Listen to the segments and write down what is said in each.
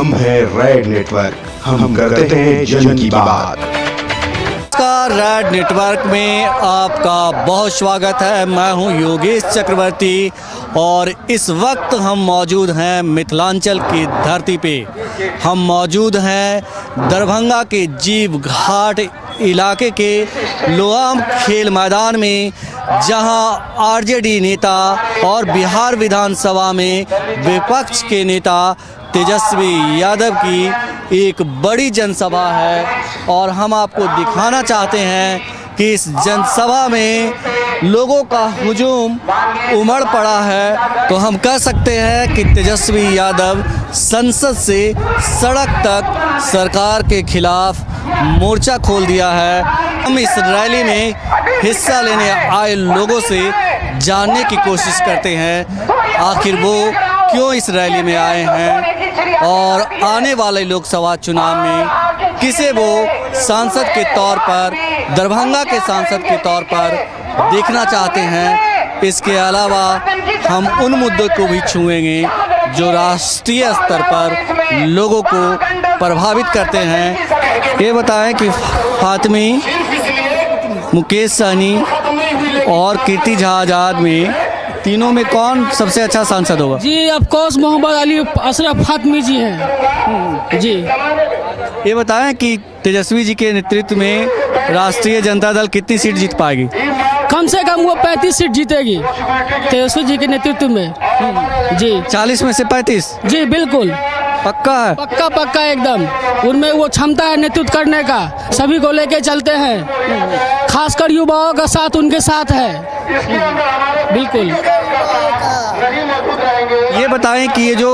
हम हैं red network, हम करते हैं जन की बात। रेड नेटवर्क में आपका बहुत स्वागत है। मैं हूं योगेश चक्रवर्ती और इस वक्त हम मौजूद हैं मिथिलांचल की धरती पे। हम मौजूद हैं दरभंगा के जीव घाट इलाके के लोआम खेल मैदान में, जहां आरजेडी नेता और बिहार विधानसभा में विपक्ष के नेता तेजस्वी यादव की एक बड़ी जनसभा है और हम आपको दिखाना चाहते हैं कि इस जनसभा में लोगों का हुजूम उमड़ पड़ा है। तो हम कह सकते हैं कि तेजस्वी यादव संसद से सड़क तक सरकार के खिलाफ मोर्चा खोल दिया है। हम इस रैली में हिस्सा लेने आए लोगों से जानने की कोशिश करते हैं आखिर वो क्यों इस रैली में आए हैं और आने वाले लोकसभा चुनाव में किसे वो सांसद के तौर पर, दरभंगा के सांसद के तौर पर देखना चाहते हैं। इसके अलावा हम उन मुद्दों को भी छुएंगे जो राष्ट्रीय स्तर पर लोगों को प्रभावित करते हैं। ये बताएं कि फातिमी, मुकेश सहनी और कीर्ति झा आज़ाद में तीनों में कौन सबसे अच्छा सांसद होगा? जी ऑफ कोर्स मोहम्मद अली अशरफ फातिमी जी हैं जी। ये बताएं कि तेजस्वी जी के नेतृत्व में राष्ट्रीय जनता दल कितनी सीट जीत पाएगी? कम से कम वो 35 सीट जीतेगी तेजस्वी जी के नेतृत्व में जी। 40 में से 35? जी बिल्कुल पक्का है? पक्का पक्का एकदम। उनमें वो क्षमता है नेतृत्व करने का, सभी को लेके चलते हैं, खासकर युवाओं का साथ उनके साथ है बिल्कुल। ये बताएं कि ये जो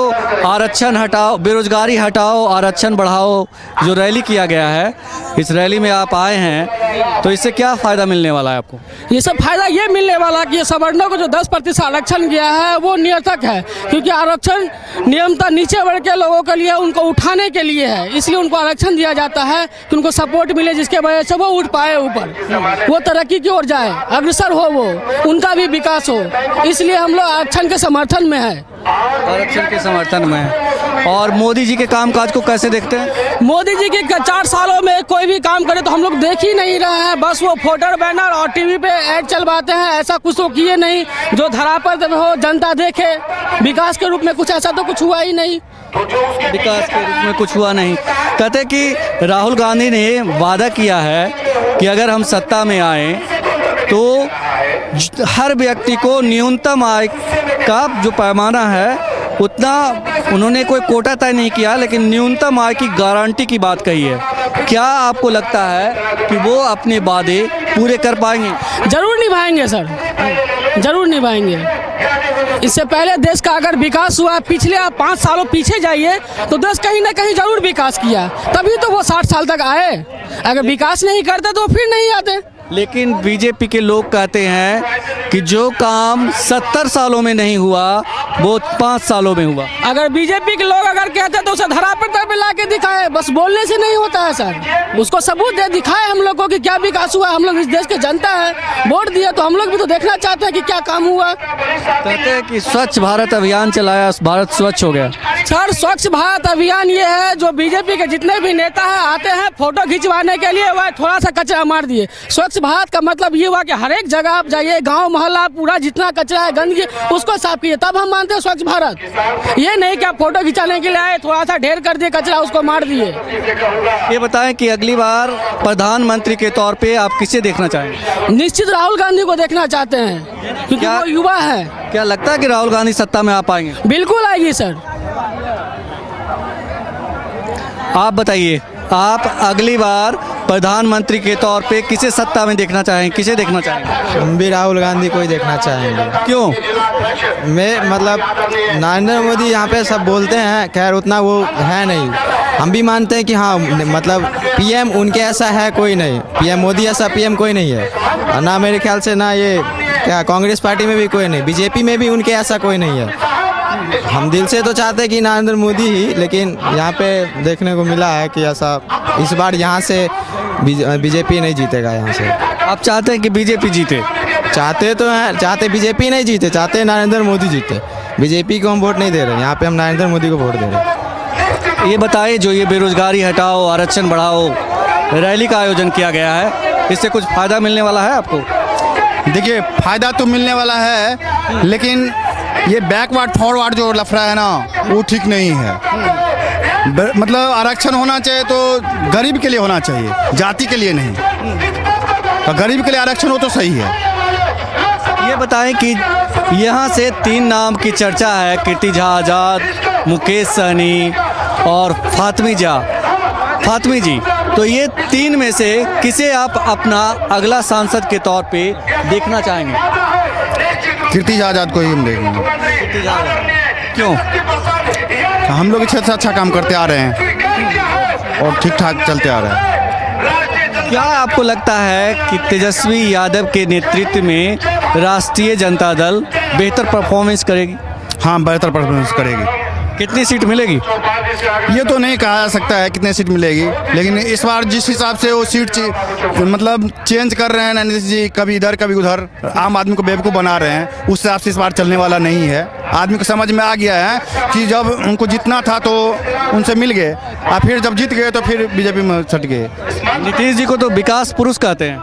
आरक्षण हटाओ, बेरोजगारी हटाओ, आरक्षण बढ़ाओ जो रैली किया गया है, इस रैली में आप आए हैं तो इससे क्या फ़ायदा मिलने वाला है आपको? ये सब फायदा ये मिलने वाला कि सवर्णों को जो 10% आरक्षण गया है वो निरर्थक है, क्योंकि आरक्षण नियमतः नीचे वर्ग के लोगों के लिए, उनको उठाने के लिए है। इसलिए उनको आरक्षण दिया जाता है कि उनको सपोर्ट मिले, जिसके वजह से वो उठ पाए ऊपर, वो तरक्की की ओर जाए, अग्रसर हो, वो उनका भी विकास हो। इसलिए हम लोग आरक्षण के समर्थन में है। आरक्षण के समर्थन में है। और मोदी जी के कामकाज को कैसे देखते हैं? मोदी जी के 4 सालों में कोई भी काम करे तो हम लोग देख ही नहीं रहे हैं। बस वो फोटो बैनर और टीवी पे ऐड चलवाते हैं, ऐसा कुछ तो किए नहीं जो धरा पर हो, जनता देखे। विकास के रूप में कुछ ऐसा तो कुछ हुआ ही नहीं। विकास के रूप में कुछ हुआ नहीं। कहते कि राहुल गांधी ने वादा किया है कि अगर हम सत्ता में आए तो हर व्यक्ति को न्यूनतम आय का जो पैमाना है उतना, उन्होंने कोई कोटा तय नहीं किया, लेकिन न्यूनतम आय की गारंटी की बात कही है। क्या आपको लगता है कि वो अपने वादे पूरे कर पाएंगे? जरूर निभाएंगे सर, जरूर निभाएंगे। इससे पहले देश का अगर विकास हुआ, पिछले आप 5 सालों पीछे जाइए तो देश कहीं ना कहीं जरूर विकास किया, तभी तो वो 60 साल तक आए। अगर विकास नहीं करते तो फिर नहीं आते। लेकिन बीजेपी के लोग कहते हैं कि जो काम 70 सालों में नहीं हुआ वो 5 सालों में हुआ। अगर बीजेपी के लोग अगर कहते तो उसे धरा पर ला के दिखाए, बस बोलने से नहीं होता है सर। उसको सबूत दे दिखाए हम लोग को कि क्या विकास हुआ। हम लोग इस देश के जनता है, वोट दिए तो हम लोग भी तो देखना चाहते हैं कि क्या काम हुआ। कहते हैं कि स्वच्छ भारत अभियान चलाया, भारत स्वच्छ हो गया। सर स्वच्छ भारत अभियान ये है, जो बीजेपी के जितने भी नेता हैं आते हैं फोटो खिंचवाने के लिए, वह थोड़ा सा कचरा मार दिए। स्वच्छ भारत का मतलब ये हुआ कि हर एक जगह आप जाइए, गांव मोहल्ला पूरा जितना कचरा है, गंदगी, उसको साफ कीजिए, तब हम मानते हैं स्वच्छ भारत। ये नहीं कि आप फोटो खिंचाने के लिए आए, थोड़ा सा ढेर कर दिए कचरा, उसको मार दिए। ये बताएं कि अगली बार प्रधानमंत्री के तौर पे आप किसे देखना चाहेंगे? निश्चित राहुल गांधी को देखना चाहते हैं, क्योंकि वो युवा है। क्या लगता है कि राहुल गांधी सत्ता में आ पाएंगे? बिल्कुल आएगी सर। आप बताइए, आप अगली बार प्रधानमंत्री के तौर पे किसे सत्ता में देखना चाहेंगे, किसे देखना चाहेंगे? हम भी राहुल गांधी को ही देखना चाहेंगे। क्यों? मैं मतलब नरेंद्र मोदी यहाँ पे सब बोलते हैं, खैर उतना वो है नहीं। हम भी मानते हैं कि हाँ मतलब पीएम उनके ऐसा है कोई नहीं, पीएम मोदी ऐसा पीएम कोई नहीं है, और ना मेरे ख्याल से ना ये क्या कांग्रेस पार्टी में भी कोई नहीं, बीजेपी में भी उनके ऐसा कोई नहीं है। हम दिल से तो चाहते हैं कि नरेंद्र मोदी ही, लेकिन यहाँ पे देखने को मिला है कि ऐसा इस बार यहाँ से बीजेपी नहीं जीतेगा। यहाँ से आप चाहते हैं कि बीजेपी जीते? चाहते तो हैं, चाहते बीजेपी नहीं जीते, चाहते नरेंद्र मोदी जीते। बीजेपी को हम वोट नहीं दे रहे, यहाँ पे हम नरेंद्र मोदी को वोट दे रहे हैं। ये बताइए, जो ये बेरोजगारी हटाओ आरक्षण बढ़ाओ रैली का आयोजन किया गया है, इससे कुछ फ़ायदा मिलने वाला है आपको? देखिए, फ़ायदा तो मिलने वाला है, लेकिन ये बैकवर्ड फॉरवर्ड जो लफड़ा है ना, वो ठीक नहीं है। मतलब आरक्षण होना चाहिए तो गरीब के लिए होना चाहिए, जाति के लिए नहीं। तो गरीब के लिए आरक्षण हो तो सही है। ये बताएं कि यहाँ से 3 नाम की चर्चा है, कीर्ति झा आज़ाद, मुकेश सहनी और फातमी जी। तो ये 3 में से किसे आप अपना अगला सांसद के तौर पे देखना चाहेंगे? कीर्ति झा आज़ाद को ही हम देखेंगे। क्यों? हम लोग अच्छे से अच्छा काम करते आ रहे हैं और ठीक ठाक चलते आ रहे हैं। क्या आपको लगता है कि तेजस्वी यादव के नेतृत्व में राष्ट्रीय जनता दल बेहतर परफॉर्मेंस करेगी? हाँ, बेहतर परफॉर्मेंस करेगी। कितनी सीट मिलेगी? ये तो नहीं कहा जा सकता है कितने सीट मिलेगी, लेकिन इस बार जिस हिसाब से वो सीट मतलब चेंज कर रहे हैं नीतीश जी, कभी इधर कभी उधर, आम आदमी को बेवकूफ़ बना रहे हैं, उस हिसाब से इस बार चलने वाला नहीं है। आदमी को समझ में आ गया है कि जब उनको जीतना था तो उनसे मिल गए, और फिर जब जीत गए तो फिर बीजेपी में सट गए। नीतीश जी को तो विकास पुरुष कहते हैं।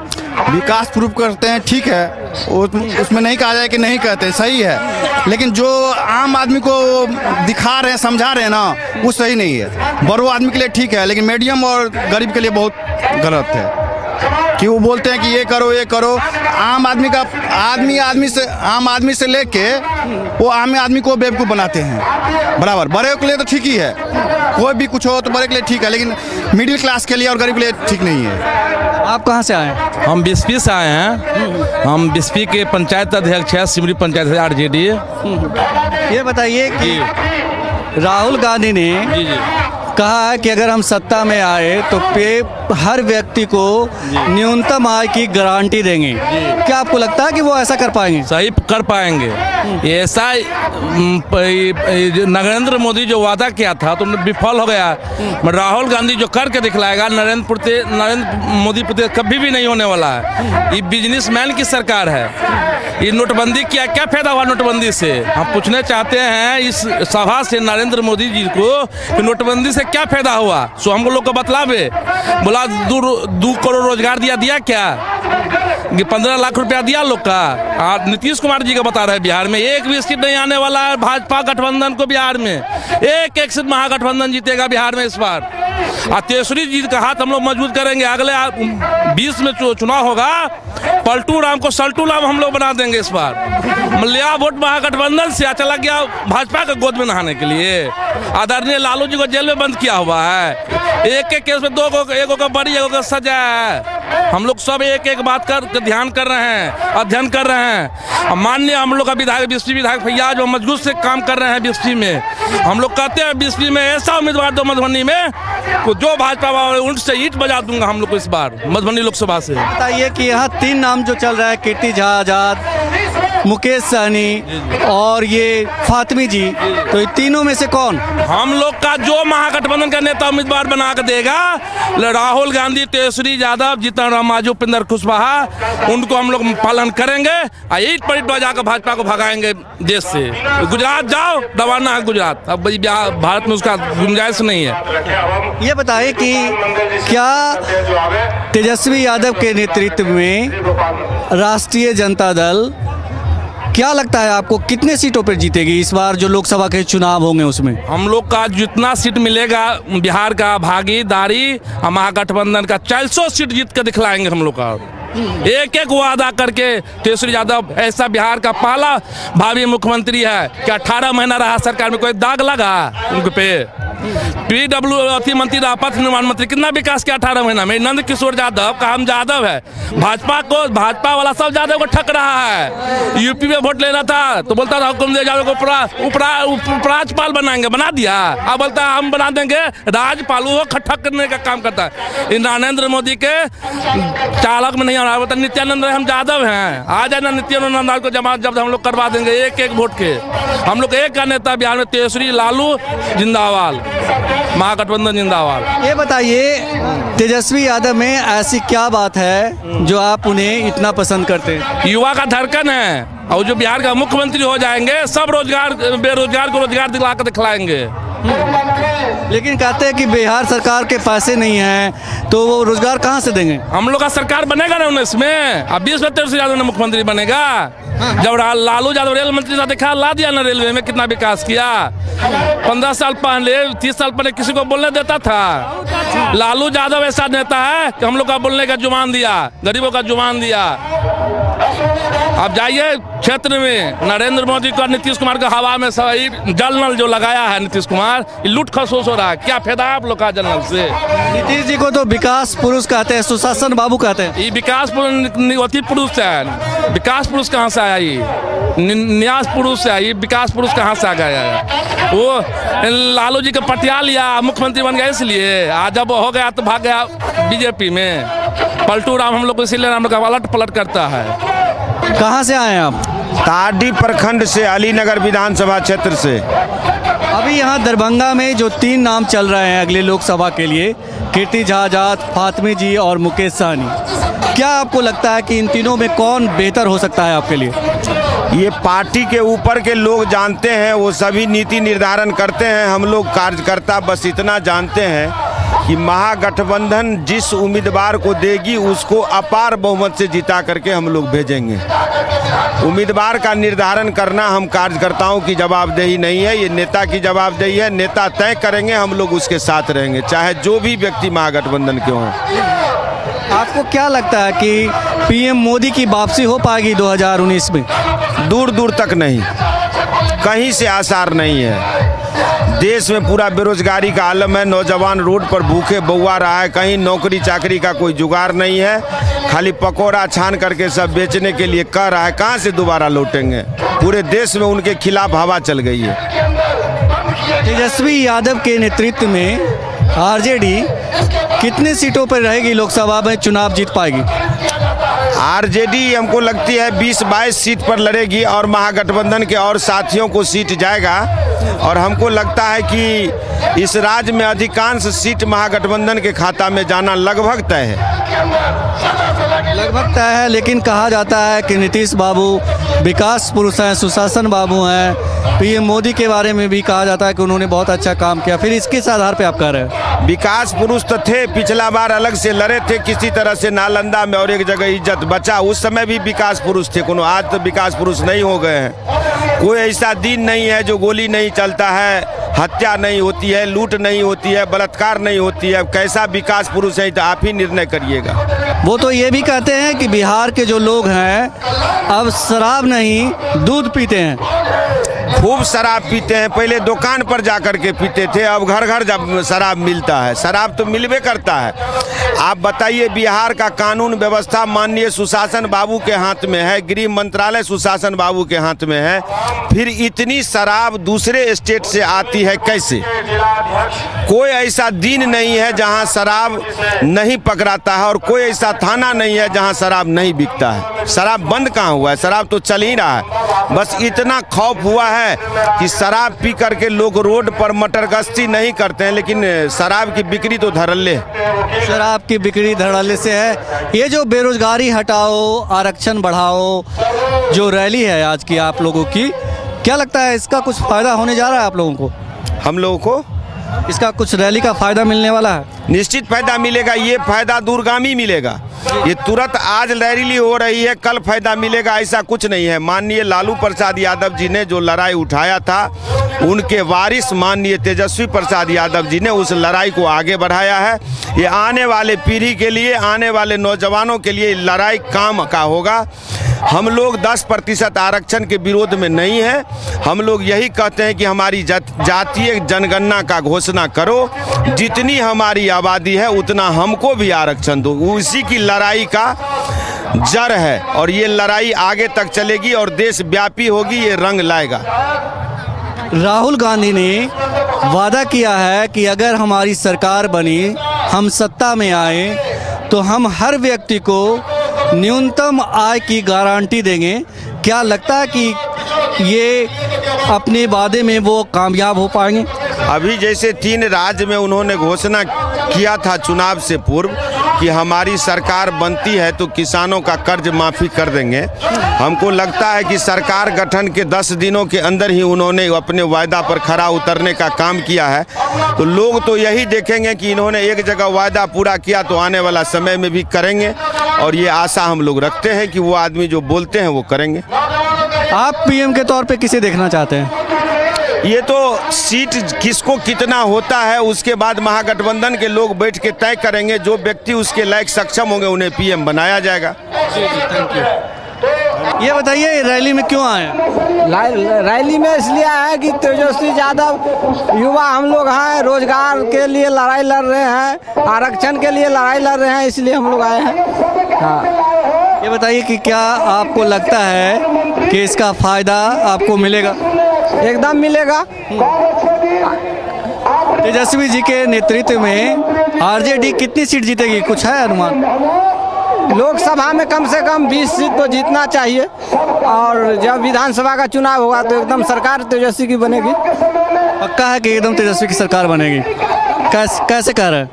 विकास प्रूफ करते हैं, ठीक है, उसमें नहीं कहा जाए कि नहीं कहते, सही है, लेकिन जो आम आदमी को दिखा रहे हैं, समझा रहे हैं ना, वो सही नहीं है। बड़ों आदमी के लिए ठीक है, लेकिन मीडियम और गरीब के लिए बहुत गलत है कि वो बोलते हैं कि ये करो। आम आदमी से लेके वो आम आदमी को बेवकूफ़ बनाते हैं बराबर। बड़े के लिए तो ठीक ही है, कोई भी कुछ हो तो बड़े के लिए ठीक है, लेकिन मिडिल क्लास के लिए और गरीब के लिए ठीक नहीं है। आप कहाँ से आए हैं? हम बिस्फी से आए हैं। हम बिस्फी के पंचायत अध्यक्ष हैं, सिमरी पंचायत है, आरजेडी। ये बताइए कि राहुल गांधी ने कहा है कि अगर हम सत्ता में आए तो हर व्यक्ति को न्यूनतम आय की गारंटी देंगे। क्या आपको लगता है कि वो ऐसा कर पाएंगे? सही कर पाएंगे। ऐसा नरेंद्र मोदी जो वादा किया था तो विफल हो गया। राहुल गांधी जो करके दिखलाएगा, नरेंद्र मोदी प्रति कभी भी नहीं होने वाला है। ये बिजनेसमैन की सरकार है। ये नोटबंदी किया, क्या फायदा हुआ नोटबंदी से? हम पूछने चाहते हैं इस सभा से नरेंद्र मोदी जी को कि नोटबंदी से क्या फायदा हुआ, सो हम लोग को बतलावे। बोला 2 करोड़ रोजगार दिया क्या? 15 लाख रुपया दिया लोग का। नीतीश कुमार जी का बता रहे हैं बिहार में 1 भी सीट नहीं आने वाला है भाजपा गठबंधन को। बिहार में एक सीट महागठबंधन जीतेगा बिहार में इस बार। और तेजस्वी जी का हाथ हम लोग मजबूत करेंगे। अगले 20 में चुनाव होगा, पलटू राम को सल्टू राम हम लोग बना देंगे इस बार। लिया वोट महागठबंधन से, चला गया भाजपा के गोद में नहाने के लिए। आदरणीय लालू जी को जेल में बंद किया हुआ है। एक केस में 2 को, एक को बड़ी, एक को सजा है। हम लोग सब एक बात कर ध्यान कर रहे हैं, अध्ययन कर रहे हैं। माननीय हम लोग का विधायक बिस्फी विधायक फैयाज जो मजबूत से काम कर रहे हैं बिस्फी में। हम लोग कहते हैं बिस्फी में ऐसा उम्मीदवार दो मधुबनी में जो भाजपा वाले उनसे ईंट बजा दूंगा हम लोग को इस बार मधुबनी लोकसभा से। बताइए कि यहाँ 3 नाम जो चल रहा है, कीर्ति झा आज़ाद, मुकेश सहनी और ये फातमी जी, तो ये तीनों में से कौन? हम लोग का जो महागठबंधन का नेता उम्मीदवार बना के देगा, राहुल गांधी, तेजस्वी यादव, जीतन राम मांझी, उपेंद्र कुशवाहा, उनको हम लोग पालन करेंगे और ईट पर ईट बजा कर भाजपा को भगाएंगे देश से। गुजरात जाओ, दबाना है गुजरात, अब भारत में उसका गुंजाइश नहीं है। ये बताइए कि क्या तेजस्वी यादव के नेतृत्व में राष्ट्रीय जनता दल, क्या लगता है आपको कितने सीटों पर जीतेगी इस बार जो लोकसभा के चुनाव होंगे उसमें? हम लोग का जितना सीट मिलेगा बिहार का भागीदारी, महागठबंधन का 400 सीट जीत कर दिखलाएंगे हम लोग का। एक वादा करके तेजस्वी यादव ऐसा बिहार का पहला भावी मुख्यमंत्री है कि 18 महीना रहा सरकार में, कोई दाग लगा उनके पे? PWD मंत्री रहा, पथ निर्माण मंत्री, कितना विकास किया 18 महीना में? नंद किशोर यादव का हम यादव है। भाजपा वाला सब यादव को ठक रहा है। यूपी में वोट लेना था तो बोलता था हुकुम दे यादव को उपराज्यपाल बनाएंगे, बना दिया। अब बोलता है हम बना देंगे राज्यपाल, वो ठक करने का काम करता है। नरेंद्र मोदी के चालक में नहीं आ रहा, बोलता नित्यानंद हम यादव हैं, आ जाए ना नित्यानंद को जमा जब हम लोग करवा देंगे एक वोट के। हम लोग एक का नेता बिहार में तेजस्वी, लालू जिंदाबाद, महागठबंधन जिंदाबाद। ये बताइए तेजस्वी यादव में ऐसी क्या बात है जो आप उन्हें इतना पसंद करते हैं? युवा का धड़कन है, और जो बिहार का मुख्यमंत्री हो जाएंगे सब बेरोजगार को रोजगार दिला कर दिखलाएंगे। लेकिन कहते हैं कि बिहार सरकार के पैसे नहीं हैं तो वो रोजगार कहाँ से देंगे? हम लोग का सरकार बनेगा ना 19 में। अब 20 में 13 यादव ने मुख्यमंत्री बनेगा। जब लालू यादव रेल मंत्री था देखा, ला दिया ना रेलवे में कितना विकास किया। 15 साल पहले 30 साल पहले किसी को बोलने देता था? लालू यादव ऐसा नेता है कि हम लोग का बोलने का जुबान दिया, गरीबों का जुबान दिया। अब जाइए क्षेत्र में नरेंद्र मोदी का, नीतीश कुमार का हवा में सही जल नल जो लगाया है नीतीश कुमार, लूट खसोस हो रहा है। क्या फायदा है आप लोग का जल नल से? नीतीश जी को तो विकास पुरुष कहते हैं, सुशासन बाबू कहते हैं। ये विकास पुरुष है। विकास पुरुष कहाँ से आया? ये न्यास पुरुष है। ये विकास पुरुष कहाँ से आ गया है? वो लालू जी का पटिया लिया, मुख्यमंत्री बन गया, इसलिए आज जब हो गया तो भाग गया बीजेपी में। पलटू राम हम लोग को इसीलिए हम लोग का पलट पलट करता है। कहाँ से आए हैं आप? ताडी प्रखंड से, अलीनगर विधानसभा क्षेत्र से। अभी यहाँ दरभंगा में जो 3 नाम चल रहे हैं अगले लोकसभा के लिए, कीर्ति झा आजाद, फातमी जी और मुकेश सहनी, क्या आपको लगता है कि इन तीनों में कौन बेहतर हो सकता है आपके लिए? ये पार्टी के ऊपर के लोग जानते हैं, वो सभी नीति निर्धारण करते हैं। हम लोग कार्यकर्ता बस इतना जानते हैं कि महागठबंधन जिस उम्मीदवार को देगी उसको अपार बहुमत से जिता करके हम लोग भेजेंगे। उम्मीदवार का निर्धारण करना हम कार्यकर्ताओं की जवाबदेही नहीं है, ये नेता की जवाबदेही है। नेता तय करेंगे, हम लोग उसके साथ रहेंगे, चाहे जो भी व्यक्ति महागठबंधन के हों। आपको क्या लगता है कि पीएम मोदी की वापसी हो पाएगी 2019 में? दूर दूर तक नहीं, कहीं से आसार नहीं है। देश में पूरा बेरोजगारी का आलम है, नौजवान रोड पर भूखे बउआ रहा है, कहीं नौकरी चाकरी का कोई जुगाड़ नहीं है, खाली पकौड़ा छान करके सब बेचने के लिए कह रहा है। कहाँ से दोबारा लौटेंगे? पूरे देश में उनके खिलाफ हवा चल गई है। तेजस्वी यादव के नेतृत्व में आरजेडी कितने सीटों पर रहेगी लोकसभा में, चुनाव जीत पाएगी? आरजेडी हमको लगती है 20-22 सीट पर लड़ेगी और महागठबंधन के और साथियों को सीट जाएगा। और हमको लगता है कि इस राज्य में अधिकांश सीट महागठबंधन के खाता में जाना लगभग तय है। लगभग तय है, लेकिन कहा जाता है कि नीतीश बाबू विकास पुरुष हैं, सुशासन बाबू हैं। पीएम मोदी के बारे में भी कहा जाता है कि उन्होंने बहुत अच्छा काम किया। फिर इसके आधार पे आप कह रहे हैं? विकास पुरुष तो थे, पिछला बार अलग से लड़े थे किसी तरह से नालंदा में और एक जगह इज्जत बचा, उस समय भी विकास पुरुष थे। कोनो आज तो विकास पुरुष नहीं हो गए हैं। कोई ऐसा दिन नहीं है जो गोली नहीं चलता है, हत्या नहीं होती है, लूट नहीं होती है, बलात्कार नहीं होती है। कैसा विकास पुरुष है तो आप ही निर्णय करिएगा। वो तो ये भी कहते हैं कि बिहार के जो लोग हैं अब शराब नहीं दूध पीते हैं। खूब शराब पीते हैं, पहले दुकान पर जाकर के पीते थे, अब घर घर जब शराब मिलता है। शराब तो मिलबे करता है। आप बताइए, बिहार का कानून व्यवस्था माननीय सुशासन बाबू के हाथ में है, गृह मंत्रालय सुशासन बाबू के हाथ में है, फिर इतनी शराब दूसरे स्टेट से आती है कैसे? कोई ऐसा दिन नहीं है जहां शराब नहीं पकड़ाता है और कोई ऐसा थाना नहीं है जहां शराब नहीं बिकता है। शराब बंद कहाँ हुआ है? शराब तो चल ही रहा है। बस इतना खौफ हुआ है कि शराब पी करके लोग रोड पर मटर गश्ती नहीं करते हैं, लेकिन शराब की बिक्री तो धड़ल्ले। शराब की बिक्री धड़ल्ले से है। ये जो बेरोजगारी हटाओ, आरक्षण बढ़ाओ जो रैली है आज की आप लोगों की, क्या लगता है इसका कुछ फायदा होने जा रहा है आप लोगों को? हम लोगों को इसका कुछ रैली का फायदा मिलने वाला है? निश्चित फायदा मिलेगा। ये फायदा दूरगामी मिलेगा। ये तुरंत आज रैली हो रही है कल फायदा मिलेगा ऐसा कुछ नहीं है। माननीय लालू प्रसाद यादव जी ने जो लड़ाई उठाया था, उनके वारिस माननीय तेजस्वी प्रसाद यादव जी ने उस लड़ाई को आगे बढ़ाया है। ये आने वाले पीढ़ी के लिए, आने वाले नौजवानों के लिए लड़ाई काम का होगा। हम लोग 10% आरक्षण के विरोध में नहीं है। हम लोग यही कहते हैं कि हमारी जातीय जनगणना का घोषणा करो, जितनी हमारी आबादी है उतना हमको भी आरक्षण दो। उसी की लड़ाई का जड़ है और ये लड़ाई आगे तक चलेगी और देश व्यापी होगी, ये रंग लाएगा। राहुल गांधी ने वादा किया है कि अगर हमारी सरकार बनी, हम सत्ता में आए तो हम हर व्यक्ति को न्यूनतम आय की गारंटी देंगे। क्या लगता है कि ये अपने वादे में वो कामयाब हो पाएंगे? अभी जैसे 3 राज्य में उन्होंने घोषणा किया था चुनाव से पूर्व, कि हमारी सरकार बनती है तो किसानों का कर्ज माफ़ी कर देंगे। हमको लगता है कि सरकार गठन के 10 दिनों के अंदर ही उन्होंने अपने वायदा पर खरा उतरने का काम किया है। तो लोग तो यही देखेंगे कि इन्होंने एक जगह वायदा पूरा किया तो आने वाला समय में भी करेंगे, और ये आशा हम लोग रखते हैं कि वो आदमी जो बोलते हैं वो करेंगे। आप पीएम के तौर पे किसे देखना चाहते हैं? ये तो सीट किसको कितना होता है उसके बाद महागठबंधन के लोग बैठ के तय करेंगे। जो व्यक्ति उसके लायक सक्षम होंगे उन्हें पीएम बनाया जाएगा। ये बताइए रैली में क्यों आए? रैली में इसलिए आए कि तेजस्वी यादव युवा हम लोग हैं, रोजगार के लिए लड़ाई लड़ रहे हैं, आरक्षण के लिए लड़ाई लड़ रहे हैं, इसलिए हम लोग आए हैं। हाँ, ये बताइए कि क्या आपको लगता है कि इसका फायदा आपको मिलेगा? एकदम मिलेगा। तेजस्वी जी के नेतृत्व में आरजेडी कितनी सीट जीतेगी, कुछ है अनुमान? लोकसभा में कम से कम 20 सीट तो जीतना चाहिए, और जब विधानसभा का चुनाव होगा तो एकदम सरकार तेजस्वी की बनेगी। पक्का है कि एकदम तेजस्वी की सरकार बनेगी? कैसे कह रहे हैं?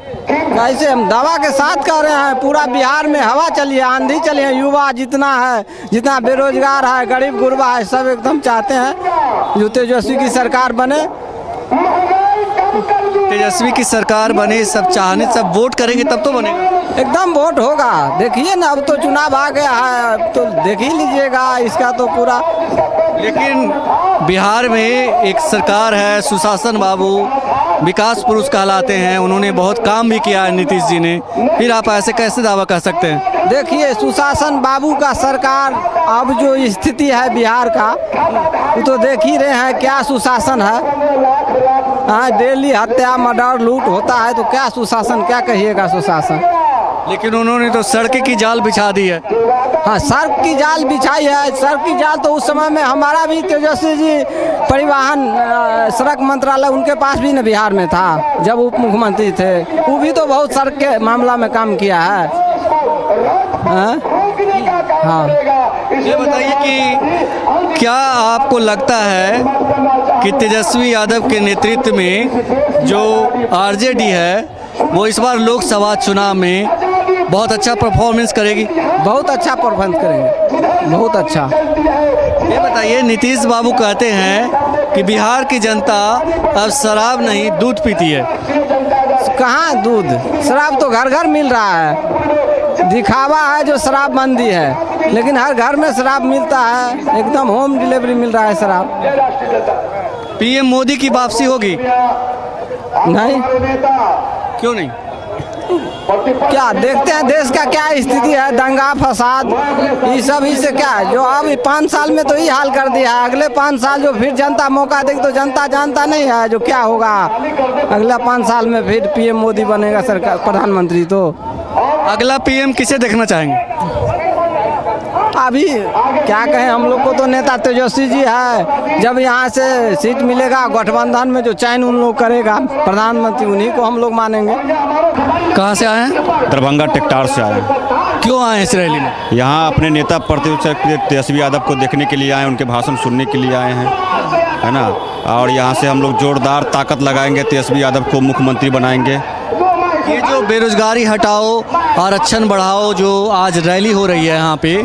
कैसे? हम दावा के साथ कह रहे हैं। पूरा बिहार में हवा चली है, आंधी चली है। युवा जितना है, जितना बेरोजगार है, गरीब गुरबा है, सब एकदम चाहते हैं जो तेजस्वी की सरकार बने। तेजस्वी की सरकार बने, सब चाहने, सब वोट करेंगे तब तो बनेगा। एकदम वोट होगा। देखिए ना, अब तो चुनाव आ गया है, अब तो देख ही लीजिएगा इसका तो पूरा। लेकिन बिहार में एक सरकार है, सुशासन बाबू विकास पुरुष कहलाते हैं, उन्होंने बहुत काम भी किया है नीतीश जी ने, फिर आप ऐसे कैसे दावा कर सकते हैं? देखिए, सुशासन बाबू का सरकार, अब जो स्थिति है बिहार का, वो तो देख ही रहे हैं क्या सुशासन है। हाँ, डेली हत्या, मर्डर, लूट होता है, तो क्या सुशासन, क्या कहिएगा सुशासन। लेकिन उन्होंने तो सड़क की जाल बिछा दी है। हाँ, सड़क की जाल बिछाई है। सड़क की जाल तो उस समय में हमारा भी तेजस्वी जी परिवहन सड़क मंत्रालय उनके पास भी न बिहार में था, जब उप मुख्यमंत्री थे। वो भी तो बहुत सड़क के मामला में काम किया है। हाँ, ये बताइए कि क्या आपको लगता है कि तेजस्वी यादव के नेतृत्व में जो आरजेडी है वो इस बार लोकसभा चुनाव में बहुत अच्छा परफॉर्मेंस करेगी? बहुत अच्छा परफॉर्मेंस करेंगे, बहुत अच्छा। ये बताइए, नीतीश बाबू कहते हैं कि बिहार की जनता अब शराब नहीं दूध पीती है। कहाँ दूध? शराब तो घर घर मिल रहा है। दिखावा है जो शराबबंदी है, लेकिन हर घर में शराब मिलता है, एकदम होम डिलीवरी मिल रहा है शराब। पीएम मोदी की वापसी होगी? नहीं। क्यों नहीं? क्या देखते हैं देश का क्या स्थिति है, दंगा फसाद, ये सब ही से क्या है। जो अब 5 साल में तो ये हाल कर दिया है, अगले 5 साल जो फिर जनता मौका देगी तो जनता जानता नहीं है जो क्या होगा। अगला 5 साल में फिर पीएम मोदी बनेगा सरकार, प्रधानमंत्री। तो अगला पीएम किसे देखना चाहेंगे? अभी क्या कहें, हम लोग को तो नेता तेजस्वी जी है। जब यहाँ से सीट मिलेगा गठबंधन में जो चयन उन लोग करेगा प्रधानमंत्री, उन्हीं को हम लोग मानेंगे। कहाँ से आए हैं? दरभंगा टेक्टार से आए हैं। क्यों आए इस रैली में? यहाँ अपने नेता प्रतिपक्ष तेजस्वी यादव को देखने के लिए आए, उनके भाषण सुनने के लिए आए हैं, है ना। और यहाँ से हम लोग जोरदार ताकत लगाएंगे, तेजस्वी यादव को मुख्यमंत्री बनाएंगे। ये जो बेरोजगारी हटाओ, आरक्षण बढ़ाओ, जो आज रैली हो रही है यहाँ पे,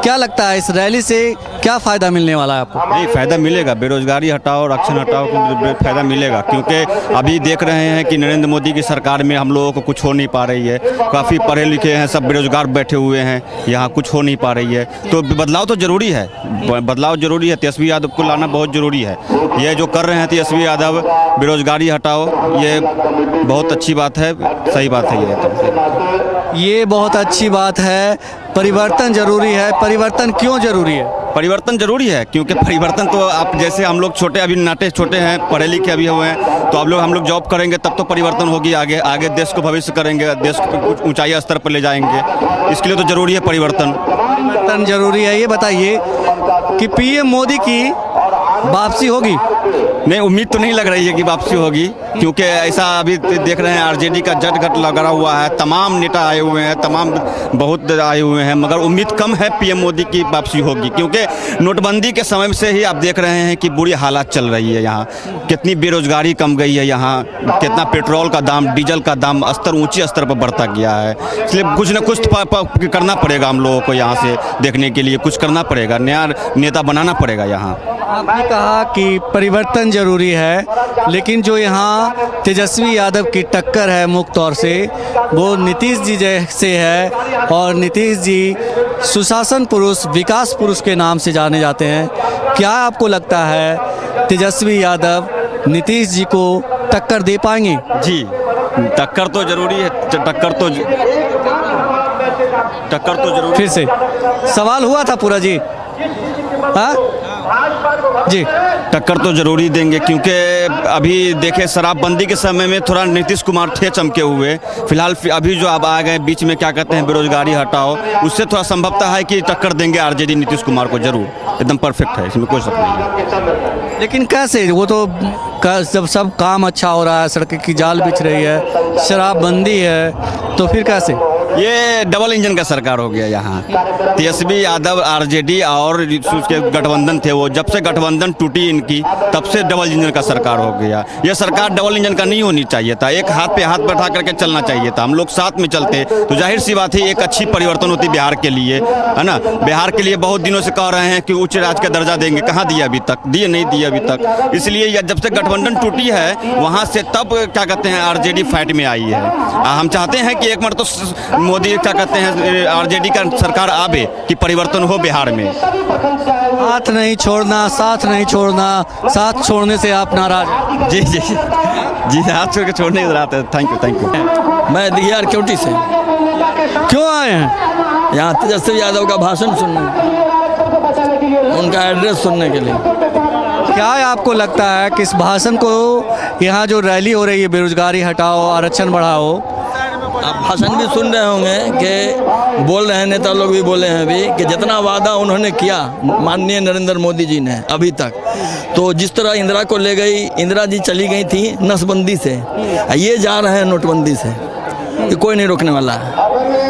क्या लगता है इस रैली से क्या फ़ायदा मिलने वाला है आपको? नहीं, फ़ायदा मिलेगा। बेरोजगारी हटाओ, आरक्षण हटाओ को फ़ायदा मिलेगा, क्योंकि अभी देख रहे हैं कि नरेंद्र मोदी की सरकार में हम लोगों को कुछ हो नहीं पा रही है। काफ़ी पढ़े लिखे हैं, सब बेरोजगार बैठे हुए हैं, यहाँ कुछ हो नहीं पा रही है। तो बदलाव तो ज़रूरी है, बदलाव ज़रूरी है। तेजस्वी यादव को लाना बहुत ज़रूरी है। ये जो कर रहे हैं तेजस्वी यादव, बेरोजगारी हटाओ, ये बहुत अच्छी बात है, सही बात है। ये बहुत अच्छी बात है। परिवर्तन जरूरी है। परिवर्तन क्यों जरूरी है? परिवर्तन जरूरी है क्योंकि परिवर्तन तो आप जैसे हम लोग छोटे, अभी नाटे छोटे हैं, पढ़े लिखे अभी हुए हैं, तो हम लोग जॉब करेंगे तब तो परिवर्तन होगी। आगे आगे देश को भविष्य करेंगे, देश को कुछ ऊंचाई स्तर पर ले जाएंगे। इसके लिए तो जरूरी है परिवर्तन। परिवर्तन जरूरी है। ये बताइए कि पीएम मोदी की वापसी होगी? नहीं, उम्मीद तो नहीं लग रही है कि वापसी होगी, क्योंकि ऐसा अभी देख रहे हैं आरजेडी का जटघट लगा हुआ है, तमाम नेता आए हुए हैं, तमाम बहुत आए हुए हैं, मगर उम्मीद कम है पीएम मोदी की वापसी होगी, क्योंकि नोटबंदी के समय से ही आप देख रहे हैं कि बुरी हालात चल रही है। यहाँ कितनी बेरोजगारी कम गई है, यहाँ कितना पेट्रोल का दाम, डीजल का दाम ऊँचे स्तर पर बढ़ता गया है। इसलिए कुछ न कुछ करना पड़ेगा हम लोगों को, यहाँ से देखने के लिए कुछ करना पड़ेगा, नया नेता बनाना पड़ेगा यहाँ। आपने कहा कि परिवर्तन जरूरी है, लेकिन जो यहाँ तेजस्वी यादव की टक्कर है मुख्य तौर से वो नीतीश जी जैसे है, और नीतीश जी सुशासन पुरुष, विकास पुरुष के नाम से जाने जाते हैं। क्या आपको लगता है तेजस्वी यादव नीतीश जी को टक्कर दे पाएंगे? जी, टक्कर तो जरूरी है, टक्कर तो जरूरी। फिर से सवाल हुआ था पूरा जी। हाँ जी, टक्कर तो जरूरी देंगे, क्योंकि अभी देखे शराबबंदी के समय में थोड़ा नीतीश कुमार थे चमके हुए। फिलहाल अभी जो अब आ गए बीच में, क्या कहते हैं, बेरोजगारी हटाओ, उससे थोड़ा संभवता है कि टक्कर देंगे आरजेडी नीतीश कुमार को जरूर। एकदम परफेक्ट है, इसमें कोई शक नहीं है। लेकिन कैसे? वो तो जब सब काम अच्छा हो रहा है, सड़कें की जाल बिछ रही है, शराबबंदी है, तो फिर कैसे? ये डबल इंजन का सरकार हो गया यहाँ। तेजस्वी यादव, आरजेडी और उसके गठबंधन थे, वो जब से गठबंधन टूटी इनकी, तब से डबल इंजन का सरकार हो गया। ये सरकार डबल इंजन का नहीं होनी चाहिए था, एक हाथ पे हाथ बैठा करके चलना चाहिए था। हम लोग साथ में चलते तो जाहिर सी बात है एक अच्छी परिवर्तन होती बिहार के लिए, है ना। बिहार के लिए बहुत दिनों से कह रहे हैं कि उच्च राज्य का दर्जा देंगे, कहाँ दिया अभी तक? दिए नहीं दिए अभी तक। इसलिए जब से गठबंधन टूटी है वहाँ से तब क्या कहते हैं आरजेडी फाइट में आई है। हम चाहते हैं कि एक मिनट तो मोदी क्या कहते हैं आरजेडी का सरकार आवे कि परिवर्तन हो बिहार में। हाथ नहीं छोड़ना, साथ नहीं छोड़ना, साथ छोड़ने से आप नाराज हैं? जी जी जी, हाथ छोड़ के छोड़ने की जरूरत है। Thank you. मैं दिघियार क्योंटी से। क्यों आए हैं यहाँ? तेजस्वी यादव का भाषण सुनने, उनका एड्रेस सुनने के लिए। क्या आपको लगता है कि इस भाषण को, यहाँ जो रैली हो रही है बेरोजगारी हटाओ आरक्षण बढ़ाओ, आप भाषण भी सुन रहे होंगे कि बोल रहे हैं, नेता लोग भी बोले हैं अभी कि जितना वादा उन्होंने किया माननीय नरेंद्र मोदी जी ने अभी तक, तो जिस तरह इंदिरा को ले गई, इंदिरा जी चली गई थी नसबंदी से, ये जा रहे हैं नोटबंदी से, ये कोई नहीं रोकने वाला है।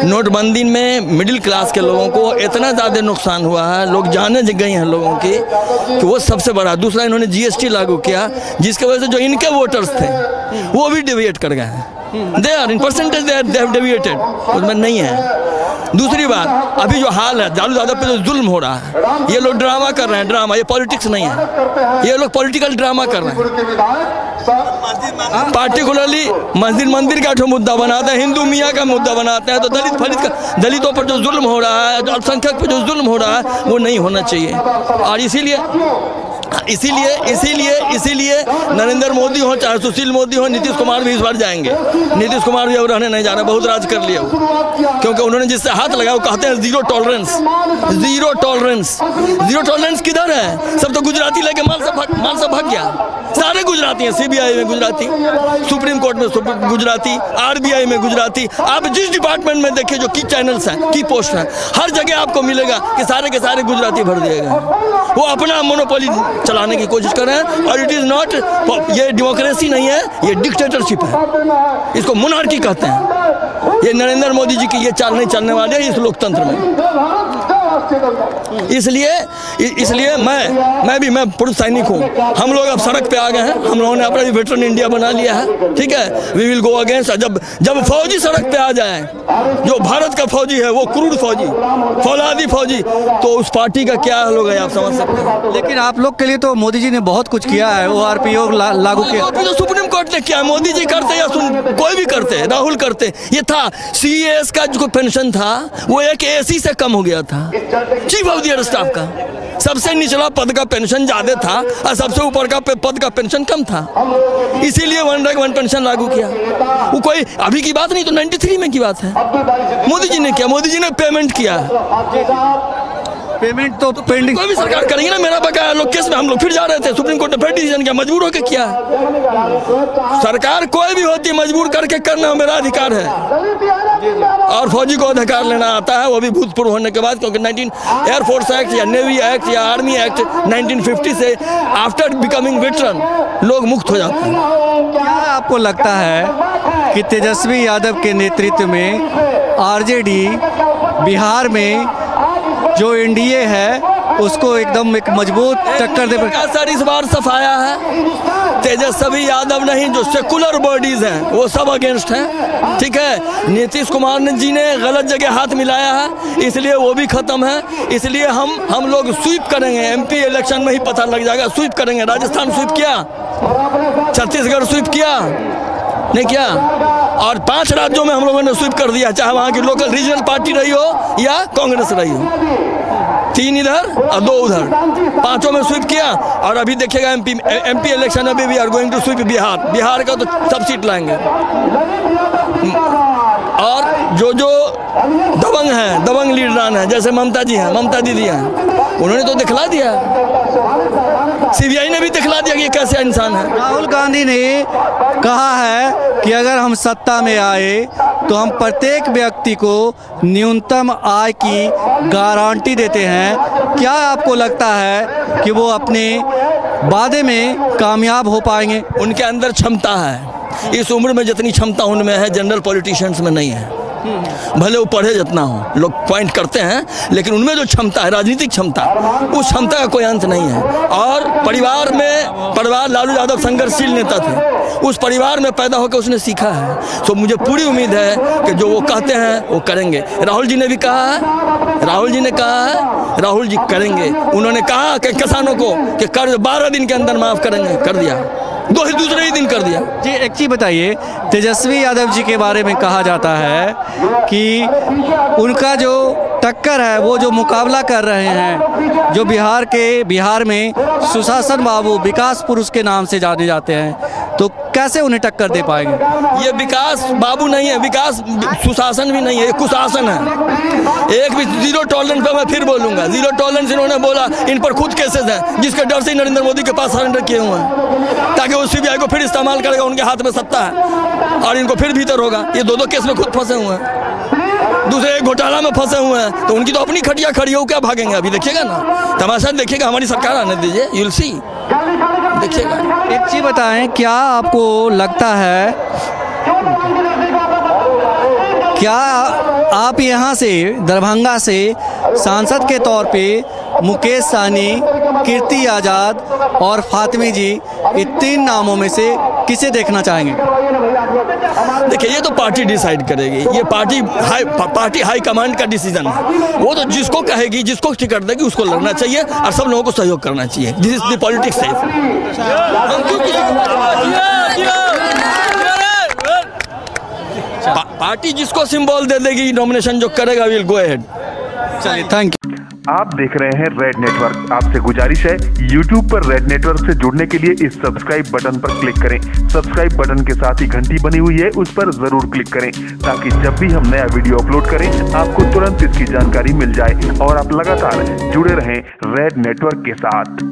नोटबंदी में मिडिल क्लास के लोगों को इतना ज़्यादा नुकसान हुआ है, लोग जाने गए हैं लोगों की, कि वो सबसे बड़ा। दूसरा, इन्होंने जीएसटी लागू किया, जिसकी वजह से जो इनके वोटर्स थे वो भी डेविएट कर गए हैं। They are in percentage they have deviated, उसमें नहीं है। दूसरी बात, अभी जो हाल है जालू यादव पे जो जुल्म हो रहा है, ये लोग ड्रामा कर रहे हैं, ड्रामा, ये पॉलिटिक्स नहीं है, ये लोग पॉलिटिकल ड्रामा कर रहे हैं। पार्टिकुलरली मंदिर का जो मुद्दा बनाते हैं, हिंदू मियाँ का मुद्दा बनाते हैं, तो दलितों पर जो जुल्म हो रहा है, अल्पसंख्यक पर जो जुल्म हो रहा है, वो नहीं होना चाहिए। और इसीलिए नरेंद्र मोदी हो चाहे सुशील मोदी हो, नीतीश कुमार भी इस बार जाएंगे। नीतीश कुमार भी अब रहने नहीं जा रहे, बहुत राज कर लिया, क्योंकि उन्होंने जिससे हाथ लगाया वो कहते हैं जीरो टॉलरेंस। जीरो टॉलरेंस किधर है? सब तो गुजराती लेके माल से भाग गया। सारे गुजराती हैं, सीबीआई में गुजराती, सुप्रीम कोर्ट में गुजराती, आरबीआई में गुजराती। आप जिस डिपार्टमेंट में देखिए जो की चैनल्स हैं, की पोस्ट हैं, हर जगह आपको मिलेगा कि सारे के सारे गुजराती भर दिए गए। वो अपना मोनोपोली चलाने की कोशिश कर रहे हैं, और इट इज़ नॉट, ये डेमोक्रेसी नहीं है, ये डिक्टेटरशिप है, इसको मोनार्की कहते हैं। ये नरेंद्र मोदी जी की ये चाल नहीं चलने वाले इस लोकतंत्र में। इसलिए मैं पुरुष सैनिक हूँ। हम लोग अब सड़क पे आ गए हैं, हम लोगों ने अपना वेटरन इंडिया बना लिया है, ठीक है। We will go against. जब फौजी सड़क पे आ जाए, जो भारत का फौजी है, वो क्रूर फौजी, फौलादी फौजी, तो उस पार्टी का क्या हाल होगा आप समझ सकते हैं। लेकिन आप लोग के लिए तो मोदी जी ने बहुत कुछ किया है, ORPO लागू किया, तो सुप्रीम कोर्ट ने किया, मोदी जी करते या कोई भी करते, राहुल करते। ये था CAS का जो पेंशन था, वो एक AC से कम हो गया था, चीफ ऑफ द स्टाफ का। सबसे निचला पद का पेंशन ज्यादा था और सबसे ऊपर का पद का पेंशन कम था, इसीलिए 1 रैंक 1 पेंशन लागू किया। वो कोई अभी की बात नहीं, तो 93 में की बात है। मोदी जी ने किया, मोदी जी ने पेमेंट किया। पेमेंट तो पेंडिंग कोई भी सरकार करेंगे ना। मेरा बकाया लोग केस में हम लोग फिर जा रहे थे, सुप्रीम कोर्ट ने फिर डिसीजन किया, मजबूर होकर किया है। सरकार कोई भी होती है मजबूर करके करना मेरा अधिकार है। और फौजी को अधिकार लेना आता है, वो भी भूतपूर्व होने के बाद, क्योंकि 19 एयरफोर्स एक्ट या नेवी एक्ट या आर्मी एक्ट 1950 से आफ्टर बिकमिंग वेटरन लोग मुक्त हो जाते हैं। क्या आपको लगता है कि तेजस्वी यादव के नेतृत्व में आरजेडी बिहार में जो एनडीए है उसको एकदम एक मजबूत टक्कर दे? सर इस बार सफाया है, तेजस्वी यादव नहीं, जो सेकुलर बॉडीज हैं वो सब अगेंस्ट हैं। ठीक है, नीतीश कुमार जी ने गलत जगह हाथ मिलाया है, इसलिए वो भी खत्म है। इसलिए हम लोग स्वीप करेंगे, एमपी इलेक्शन में ही पता लग जाएगा। स्वीप करेंगे, राजस्थान स्वीप किया, छत्तीसगढ़ स्वीप किया, नहीं किया, और 5 राज्यों में हम लोगों ने स्वीप कर दिया, चाहे वहाँ की लोकल रीजनल पार्टी रही हो या कांग्रेस रही हो। 3 इधर और 2 उधर, 5 में स्वीप किया। और अभी देखिएगा एमपी इलेक्शन में भी we are going to sweep Bihar का तो सब सीट लाएंगे। और जो दबंग हैं, दबंग लीडरान हैं, जैसे ममता जी हैं, ममता दीदी हैं, उन्होंने तो दिखला दिया, सीबीआई ने भी दिखला दिया कि ये कैसे इंसान है। राहुल गांधी ने कहा है कि अगर हम सत्ता में आए तो हम प्रत्येक व्यक्ति को न्यूनतम आय की गारंटी देते हैं। क्या आपको लगता है कि वो अपने वादे में कामयाब हो पाएंगे? उनके अंदर क्षमता है, इस उम्र में जितनी क्षमता उनमें है जनरल पॉलिटिशियंस में नहीं है। भले वो पढ़े जितना हो, लोग पॉइंट करते हैं, लेकिन उनमें जो क्षमता है, राजनीतिक क्षमता, उस क्षमता का कोई अंत नहीं है। और परिवार लालू यादव संघर्षशील नेता थे, उस परिवार में पैदा होकर उसने सीखा है। तो मुझे पूरी उम्मीद है कि जो वो कहते हैं वो करेंगे। राहुल जी ने भी कहा है, राहुल जी ने कहा है, राहुल जी करेंगे। उन्होंने कहा कि किसानों को कि कर्ज 12 दिन के अंदर माफ करेंगे, कर दिया, दूसरे ही दिन कर दिया। जी एक चीज़ बताइए, तेजस्वी यादव जी के बारे में कहा जाता है कि उनका जो टक्कर है, वो जो मुकाबला कर रहे हैं, जो बिहार में सुशासन बाबू, विकास पुरुष के नाम से जाने जाते हैं, तो कैसे उन्हें टक्कर दे पाएंगे? ये विकास बाबू नहीं है, विकास सुशासन भी नहीं है, ये कुशासन है। एक भी जीरो टॉलरेंस पे मैं फिर बोलूंगा, जीरो टॉलरेंस इन्होंने बोला, इन पर खुद केसेस हैं, जिसके डर से नरेंद्र मोदी के पास सरेंडर किए हुए हैं, ताकि वो सीबीआई को फिर इस्तेमाल करेगा, उनके हाथ में सत्ता है और इनको फिर भीतर होगा। ये 2 केस में खुद फंसे हुए हैं, दूसरे एक घोटाला में फंसे हुए हैं, तो उनकी तो अपनी खटिया खड़ी हो, क्या भागेंगे? अभी देखिएगा ना, तमाशा देखिएगा, हमारी सरकार आने दीजिए, यू विल सी, देखिएगा। एक चीज़ बताएं, क्या आपको लगता है, क्या आप यहाँ से दरभंगा से सांसद के तौर पे मुकेश सहनी, कीर्ति आज़ाद और फातिमी जी, ये 3 नामों में से किसे देखना चाहेंगे? देखिए, ये तो पार्टी डिसाइड करेगी, ये पार्टी हाई कमांड का डिसीजन है। वो तो जिसको कहेगी, जिसको टिकट देगी उसको लड़ना चाहिए और सब लोगों को सहयोग करना चाहिए। This is the politics. Party जिसको सिंबल दे देगी, नॉमिनेशन जो करेगा, विल गो अहेड। चलिए, थैंक यू। आप देख रहे हैं रेड नेटवर्क। आपसे गुजारिश है, YouTube पर रेड नेटवर्क से जुड़ने के लिए इस सब्सक्राइब बटन पर क्लिक करें। सब्सक्राइब बटन के साथ ही घंटी बनी हुई है, उस पर जरूर क्लिक करें, ताकि जब भी हम नया वीडियो अपलोड करें आपको तुरंत इसकी जानकारी मिल जाए और आप लगातार जुड़े रहें रेड नेटवर्क के साथ।